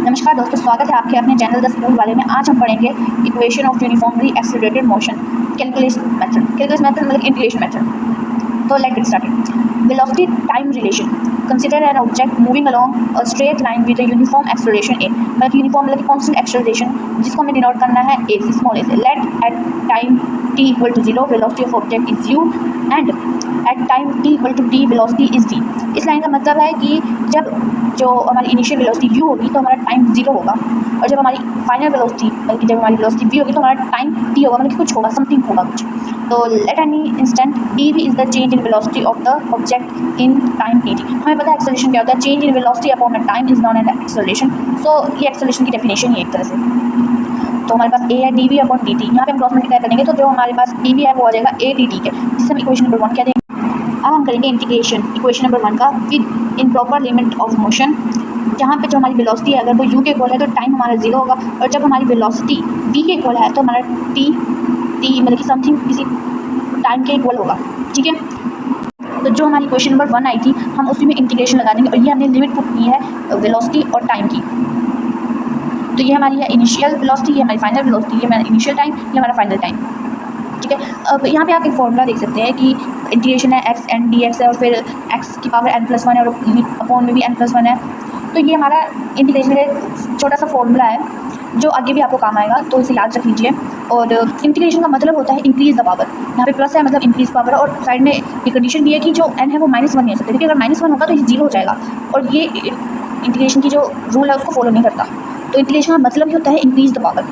नमस्कार दोस्तों, स्वागत है आपके अपने चैनल द स्पून वाले में। आज हम पढ़ेंगे equation of uniformly accelerated motion calculation method मतलब इंटीग्रेशन मेथड। तो let's get started. Velocity time relation, consider an object moving along a straight line with a uniform acceleration a, मतलब uniform मतलब constant acceleration जिसको हमें denote करना है ए से, small A से। Let at time t equal to 0 velocity of object is u and at time t equal to d velocity is v। इस line का मतलब है कि जब जो हमारी इनिशियल वेलोसिटी u होगी तो हमारा टाइम 0 होगा, और जब हमारी फाइनल वेलोसिटी बल्कि जब हमारी वेलोसिटी v होगी तो हमारा टाइम t होगा, मतलब कुछ होगा, समथिंग होगा कुछ। तो let any instant dv is the change in velocity of the object in time dt। हमें पता है एक्सेलरेशन क्या होता है, change in velocity upon a time is known an acceleration. So ये एक्सेलरेशन की डेफिनेशन ही एक तरह से। तो हमारे पास a है dv अपॉन dt, यहाँ पे हम क्रॉस मल्टीप्लाई करेंगे तो जो हमारे पास dv है वो आ जाएगा a dt के, जिससे हम इक्वेशन नंबर 1 कह देंगे। अब हम करेंगे इंटीग्रेशन इक्वेशन नंबर 1 का with in proper limit of motion, जहाँ पे जो हमारी वेलोसिटी है अगर वो u के इक्वल है तो टाइम हमारा 0 होगा, और जब हमारी वेलोसिटी v के इक्वल है तो हमारा t मतलब कि समथिंग किसी टाइम के इक्वल होगा। ठीक है, तो जो हमारी इक्वेशन नंबर 1 आई थी हम उसी में इंटीग्रेशन लगा देंगे, और ये हमने लिमिट पुट की है वेलोसिटी और टाइम की। तो ये हमारी है इनिशियल वेलोसिटी, ये हमारी फाइनल वेलोसिटी, ये हमारा इनिशियल टाइम, ये हमारा फाइनल टाइम। ठीक है, अब यहाँ पे आप एक फॉर्मूला देख सकते हैं कि इंटीग्रेशन है x n dx है, और फिर x की पावर n+1 है, और अपॉन में भी n+1 है। तो ये हमारा इंटीग्रेशन का छोटा सा फॉर्मूला है जो आगे भी आपको काम आएगा, तो इसे याद रख लीजिए। और इंटीग्रेशन का मतलब होता है इंक्रीज द पावर, यहाँ पे प्लस है मतलब इंक्रीज पावर, और साइड में ये कंडीशन भी है कि जो n है वो -1 नहीं हो सकता, क्योंकि अगर -1 होगा तो ये 0 हो जाएगा, और ये इंटीग्रेशन की जो रूल है उसको फॉलो नहीं करता। तो इंटीग्रेशन का मतलब ही होता है इंक्रीज द पावर।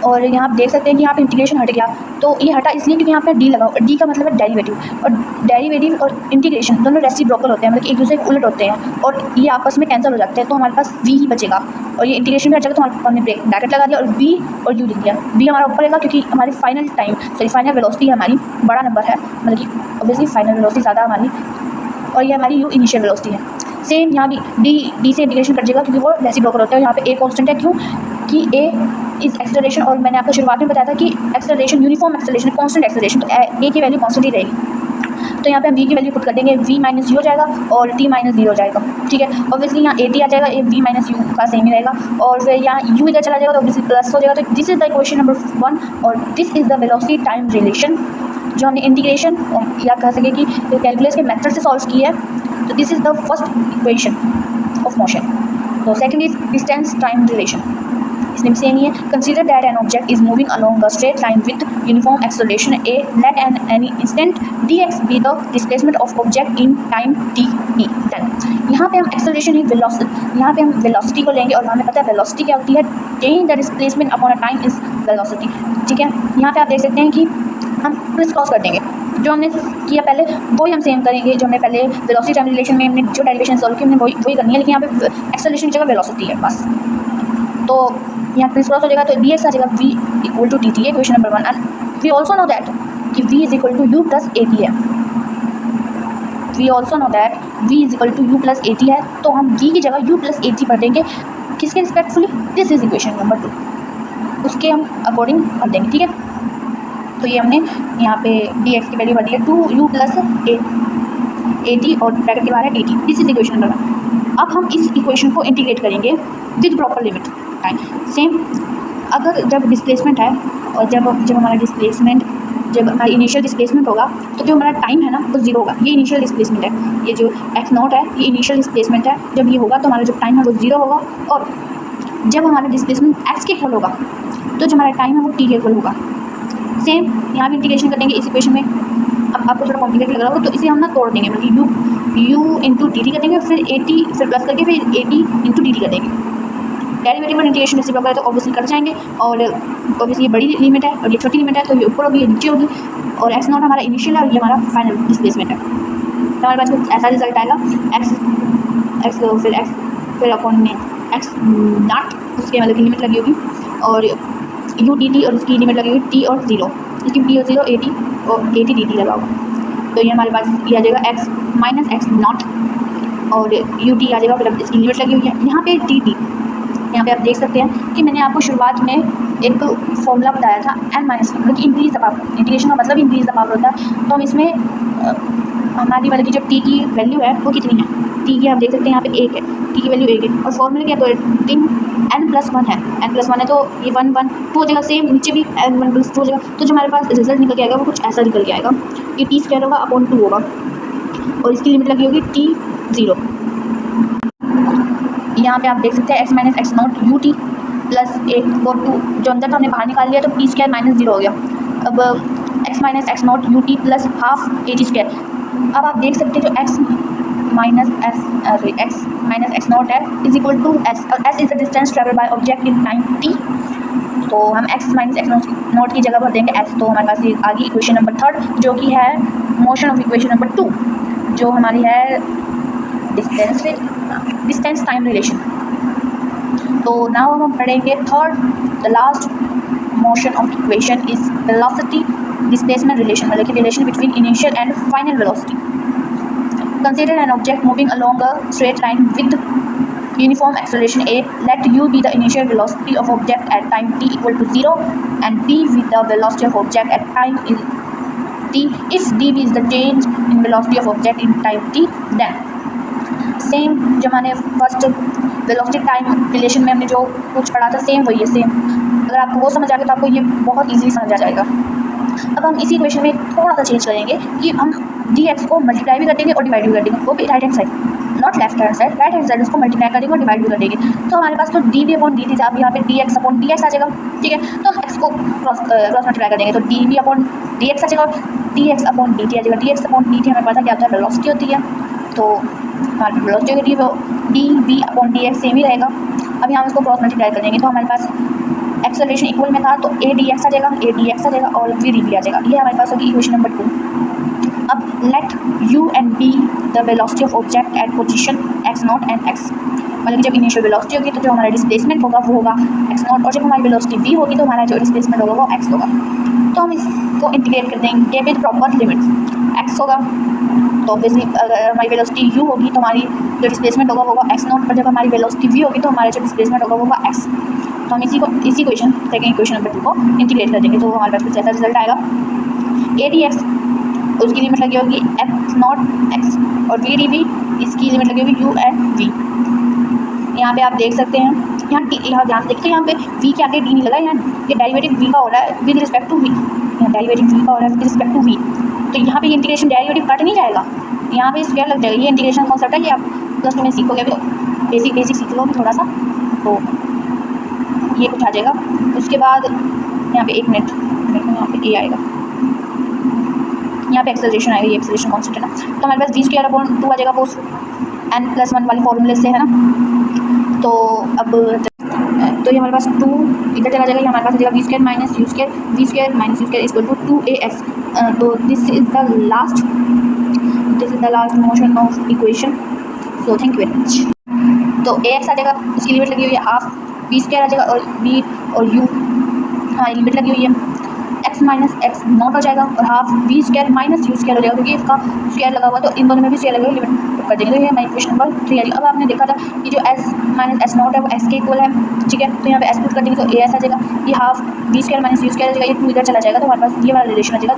और यहाँ आप देख सकते हैं कि यहाँ पे इंटीग्रेशन हट गया, तो ये हटा इसलिए क्योंकि यहाँ पे डी लगा, डी का मतलब है डेरिवेटिव, और डेरिवेटिव और इंटीग्रेशन दोनों रेसिप्रोकल होते हैं, मतलब एक दूसरे के उलट होते हैं, और ये आपस में कैंसिल हो जाते हैं, तो हमारे पास वी ही बचेगा, और ये इंटीग्रेशन भी हट जाएगा। तो हमने ब्रैकेट लगा दिया और वी और यू लिख दिया। वी हमारा ऊपर रहेगा क्योंकि हमारी फाइनल टाइम फाइनल वेलोसिटी हमारी बड़ा नंबर है, मतलब कि ऑब्वियसली फाइनल वेलोसिटी ज़्यादा हमारी, और ये हमारी यू इनिशियल वेलोसिटी है। सेम यहाँ भी डी से इंटीग्रेशन कर जाएगा क्योंकि वो रेसिप्रोकल होता है। यहाँ पे ए कांस्टेंट है, क्यों कि ए इज एक्सेलरेशन, और मैंने आपको शुरुआत में बताया था कि acceleration uniform acceleration constant acceleration, तो ए की वैल्यू कांस्टेंट ही रहेगी। तो यहाँ पे हम वी की वैल्यू पुट कर देंगे, वी माइनस यू हो जाएगा और टी माइनस 0 हो जाएगा। ठीक है, ऑब्वियसली यहाँ ए टी आ जाएगा, ए वी माइनस यू का सेम ही रहेगा, और फिर यहाँ यू इधर चला जाएगा तो ऑब्वियसली प्लस हो जाएगा। तो this is the equation number 1, और this is the velocity time relation जो हमने इंटीग्रेशन या कह सके कि कैलकुलस के मेथड से सॉल्व की है। तो this is the first equation of motion. तो second is distance time relation, इसमें सेम ही है। Consider that an object is moving along a straight line with uniform acceleration a, let an any instant dx be the displacement of object in time t e। यहाँ पे हम acceleration ही velocity, यहाँ पे हम velocity को लेंगे, और हमें पता है वेलोसिटी क्या होती है, change the displacement upon a time is velocity. ठीक है, यहाँ पे आप देख सकते हैं कि हम क्रिस क्रॉस कर देंगे, जो हमने किया पहले वही हम सेम करेंगे, जो हमने पहले वेलोसिटी टाइम रिलेशन में हमने जो डेरिवेशन सॉल्व की हमने वही करनी है, लेकिन यहाँ पे एक्सेलरेशन की जगह वेलोसिटी है बस। तो यहाँ क्रिस क्रॉस हो जाएगा, तो dx आ जाएगा v इक्वल टू dt है equation number 1, and we also know that कि v is equal to u plus a t है। We also know that v is equal to u plus a t है, तो हम v की जगह u plus a T कर देंगे, किसके respectfully, this is equation number 2, उसके हम अकॉर्डिंग कर देंगे। ठीक है, तो ये हमने यहाँ पे dx की वैल्यू बढ़ी है 2u प्लस ए टी, और ब्रैकेट के बाहर है dt। This is equation number 1। अब हम इस इक्वेशन को इंटीग्रेट करेंगे with proper limit time. Same, अगर जब डिस्प्लेसमेंट है, और जब हमारा डिस्प्लेसमेंट, जब हमारा इनिशियल डिस्प्लेसमेंट होगा तो जो हमारा टाइम है ना वो 0 होगा। ये इनिशियल डिस्प्लेसमेंट है, ये जो x0 है ये इनिशियल डिस्प्लेसमेंट है। जब ये होगा तो हमारा जो टाइम है वो 0 होगा, और जब हमारा डिस्प्लेसमेंट x के इक्वल होगा तो जो हमारा टाइम है वो t के इक्वल होगा। सेम यहाँ भी इंटीग्रेशन कर देंगे इस इक्वेशन में। अब आपको थोड़ा कॉम्प्लिकेट लग रहा होगा तो इसे हम ना तोड़ देंगे, मतलब u इंटू डी टी कर देंगे, फिर ए टी, फिर प्लस करके फिर A T into D T कर देंगे। डेरिवेटिव और इंटीग्रेशन रेसिप्रोकल है तो ऑब्वियसली कर जाएंगे, और ऑब्वियसली ये बड़ी लिमिट है और ये छोटी लिमिट है, तो ये ऊपर होगी ये नीचे होगी, और x0 हमारा इनिशियल है और ये हमारा फाइनल डिस्प्लेसमेंट है। तो हमारे पास कुछ ऐसा रिजल्ट आएगा, फिर अपॉन में x0 उसके मतलब की लिमिट लगी होगी, और u dt और उसकी लिमिट लगी हुई t और 0, इसकी t और 0 a t और a t dt लगा होगा। तो ये हमारे पास ये आ जाएगा x माइनस x0, और u t आ जाएगा, फिर इसकी लिमिट लगी हुई है यहाँ पे dt। यहाँ पे आप देख सकते हैं कि मैंने आपको शुरुआत में एक फॉर्मूला बताया था n-1, मतलब कि इंक्रीज द पावर। इंटीग्रेशन का मतलब इंक्रीज द पावर होता है, तो हम इसमें हमारी वाली की जो टी की वैल्यू है वो कितनी है, टी की आप देख सकते हैं यहाँ पे 1 है, टी की वैल्यू 1 है और फॉर्मूला क्या तो n+1 है, n+1 है तो ये 1 1 तो हो जाएगा, सेम नीचे भी n1+2 हो जाएगा। तो जो हमारे पास रिजल्ट निकल के आएगा वो कुछ ऐसा निकल के आएगा, ये t² होगा अपॉन 2 होगा और इसकी लिमिट लगी होगी t0। यहाँ पे आप देख सकते हैं x minus x not U T plus 1 और 2 जो अंदर था हमने बाहर निकाल लिया तो t² माइनस 0 हो गया। अब x minus x not U T plus half at²। अब आप देख सकते हैं जो x माइनस एक्स नॉट है इज इक्वल टू s और s is the distance travel by object in time t। तो हम x माइनस एक्स नॉट की जगह पर देंगे s। तो हमारे पास ये आ गई इक्वेशन नंबर 3 जो कि है मोशन ऑफ इक्वेशन नंबर 2 जो हमारी है डिस्टेंस टाइम रिलेशन। तो नाउ हम पढ़ेंगे third the last motion of equation is velocity displacement relation, मतलब कि relation between initial and final velocity. Consider an object moving along a straight line with uniform acceleration a. Let u be the initial velocity of object at time t equal to 0 and v with the velocity of object at time t. If dv is the change in velocity of object in time t, then same जो मैंने first velocity time relation में हमने जो कुछ पढ़ा था same वही है, सेम। अगर आपको वो समझ आ गया तो आपको ये बहुत इजीली समझ आ जाएगा। अब हम इसी इक्वेशन में थोड़ा सा चेंज करेंगे कि हम dx को मल्टीप्लाई भी कर देंगे और डिवाइड भी कर देंगे, वो भी right hand side, not left hand side, right hand side उसको मल्टीप्लाई कर देंगे और डिवाइड भी कर देंगे। तो हमारे पास तो dv अपॉन dt था, अब यहाँ पे dx अपॉन dx आ जाएगा, ठीक है। तो हम x को क्रॉस मल्टीप्लाई कर देंगे तो dv अपॉन dx आ जाएगा और dx अपॉन dt आ जाएगा। dx अपॉन dt हमें पता क्या होता है, वेलोसिटी होती है, तो हमारी वेलोसिटी होगी dv अपॉन dx सेम ही रहेगा। अब यहाँ इसको क्रॉस मल्टीप्लाई कर देंगे तो हमारे पास एक्सेलरेशन इक्वल में था तो a dx आ जाएगा और v dv आ जाएगा। ये हमारे पास होगी इक्वेशन नंबर 2। अब let u and b the velocity of object at position x0 and x, मतलब कि जब इनिशियल वेलोसिटी होगी तो जो हमारा डिस्प्लेसमेंट होगा वो होगा x0 और जब हमारी वेलोसिटी v होगी तो हमारा जो डिस्प्लेसमेंट होगा वो x होगा। तो हम इसको इंटीग्रेट कर देंगे विद प्रॉपर लिमिट्स। x होगा तो ऑब्वियसली अगर हमारी वेलोसिटी u होगी तो हमारी जो डिस्प्लेसमेंट होगा वो होगा x0 और जब हमारी वेलोसिटी v होगी तो हमारा जो डिस्प्लेसमेंट होगा वो होगा x। तो हम इसी क्वेश्चन सेकेंड इक्वेशन नंबर 2 को इंटीग्रेट कर देंगे तो हमारे पास कुछ ऐसा रिजल्ट आएगा, a dx उसकी लिमिट लगी होगी x0 x और v dv इसकी लिमिट लगी होगी u एंड v। यहाँ पे आप देख सकते हैं यहाँ ध्यान से देखिए यहाँ पे v के आगे d नहीं लगा, यहाँ ये डेरिवेटिव v का हो रहा है विद रिस्पेक्ट टू v, यहाँ डेरिवेटिव v का हो रहा है विद रिस्पेक्ट टू v। तो यहाँ पे ये इंटीग्रेशन डेरिवेटिव कट नहीं जाएगा, यहाँ पे स्क्वायर लग जाएगा। ये इंटीग्रेशन कॉन्सेप्ट है कि आप प्लस टू में सीखोगे, अभी बेसिक सीख लोगे थोड़ा सा तो ये कुछ आ जाएगा। उसके बाद यहाँ पे 1 मिनट यहाँ पे a आएगा, यहाँ पे एक्सेलरेशन आएगा, ये एक्सेलरेशन कॉन्सेप्ट है ना। तो हमारे पास v² अपॉन 2 आ जाएगा वो n+1 वाले फॉर्मूले से, है ना। तो अब तो ये हमारे पास 2 इधर चला जाएगा, ये हमारे पास आ जाएगा v² minus u² equal to 2as। तो this is the last motion of equation. So thank you very much. तो ax आ जाएगा, इसकी लिमिट लगी हुई है हाफ, v² आ जाएगा और v और u हमारी लिमिट लगी हुई है x माइनस एक्स नॉट हो जाएगा और हाफ v² माइनस u² हो जाएगा क्योंकि इसका स्क्वायर लगा हुआ तो इन दोनों में भी स्क्वायर लगा हुआ, लिमिट कर देंगे। तो ये हमारी इक्वेशन नंबर 3 आ जाएगी। अब आपने देखा था कि जो s माइनस एस नॉट है वो s के इक्वल है, ठीक है। तो यहाँ पे s पुट कर देंगे तो as आ जाएगा, ये हाफ v² माइनस u² आ जाएगा, ये 2 इधर चला जाएगा तो हमारे पास ये वाला रिलेशन आ जाएगा।